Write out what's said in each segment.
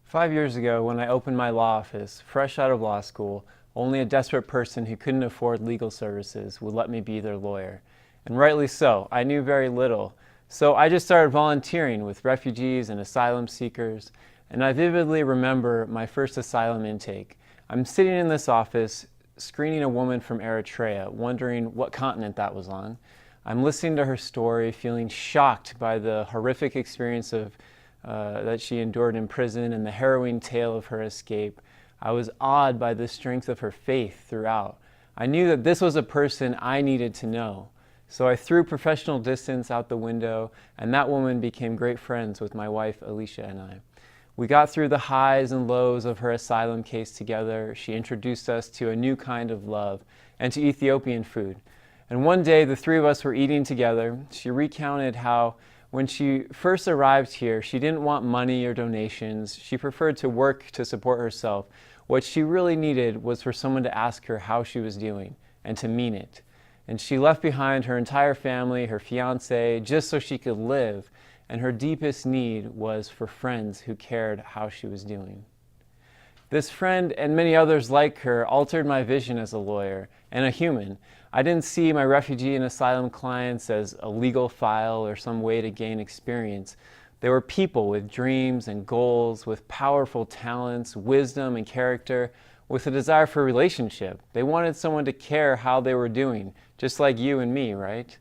5 years ago, when I opened my law office, fresh out of law school, only a desperate person who couldn't afford legal services would let me be their lawyer. And rightly so, I knew very little. So I just started volunteering with refugees and asylum seekers, and I vividly remember my first asylum intake. I'm sitting in this office, screening a woman from Eritrea, wondering what continent that was on. I'm listening to her story, feeling shocked by the horrific experience that she endured in prison and the harrowing tale of her escape. I was awed by the strength of her faith throughout. I knew that this was a person I needed to know. So I threw professional distance out the window, and that woman became great friends with my wife, Alicia, and I. We got through the highs and lows of her asylum case together. She introduced us to a new kind of love and to Ethiopian food. And one day, the three of us were eating together. She recounted how when she first arrived here, she didn't want money or donations. She preferred to work to support herself. What she really needed was for someone to ask her how she was doing and to mean it. And she left behind her entire family, her fiance, just so she could live. And her deepest need was for friends who cared how she was doing. This friend and many others like her altered my vision as a lawyer and a human. I didn't see my refugee and asylum clients as a legal file or some way to gain experience. They were people with dreams and goals, with powerful talents, wisdom and character, with a desire for a relationship. They wanted someone to care how they were doing, just like you and me, right?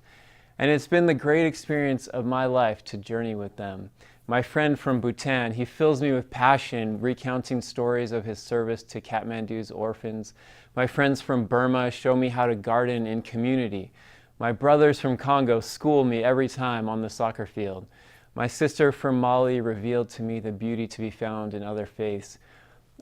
And it's been the great experience of my life to journey with them. My friend from Bhutan, he fills me with passion, recounting stories of his service to Kathmandu's orphans. My friends from Burma show me how to garden in community. My brothers from Congo school me every time on the soccer field. My sister from Mali revealed to me the beauty to be found in other faiths.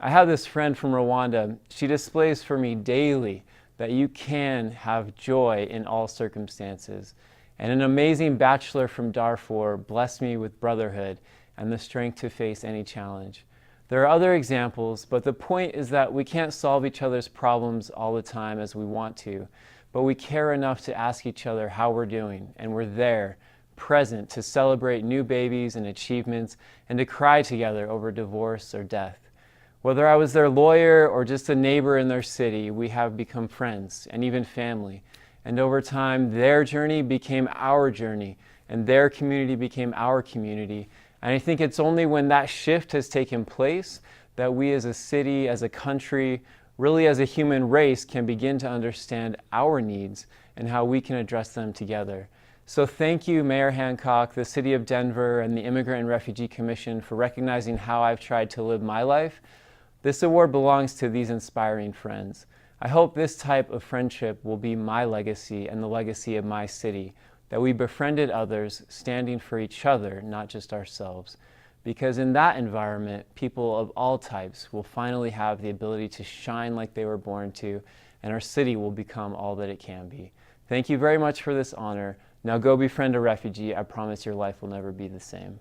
I have this friend from Rwanda. She displays for me daily that you can have joy in all circumstances. And an amazing bachelor from Darfur blessed me with brotherhood and the strength to face any challenge. There are other examples, but the point is that we can't solve each other's problems all the time as we want to, but we care enough to ask each other how we're doing, and we're there, present to celebrate new babies and achievements and to cry together over divorce or death. Whether I was their lawyer or just a neighbor in their city, we have become friends and even family. And over time, their journey became our journey, and their community became our community. And I think it's only when that shift has taken place that we as a city, as a country, really as a human race can begin to understand our needs and how we can address them together. So thank you, Mayor Hancock, the City of Denver, and the Immigrant and Refugee Commission for recognizing how I've tried to live my life. This award belongs to these inspiring friends. I hope this type of friendship will be my legacy and the legacy of my city, that we befriended others, standing for each other, not just ourselves. Because in that environment, people of all types will finally have the ability to shine like they were born to, and our city will become all that it can be. Thank you very much for this honor. Now go befriend a refugee. I promise your life will never be the same.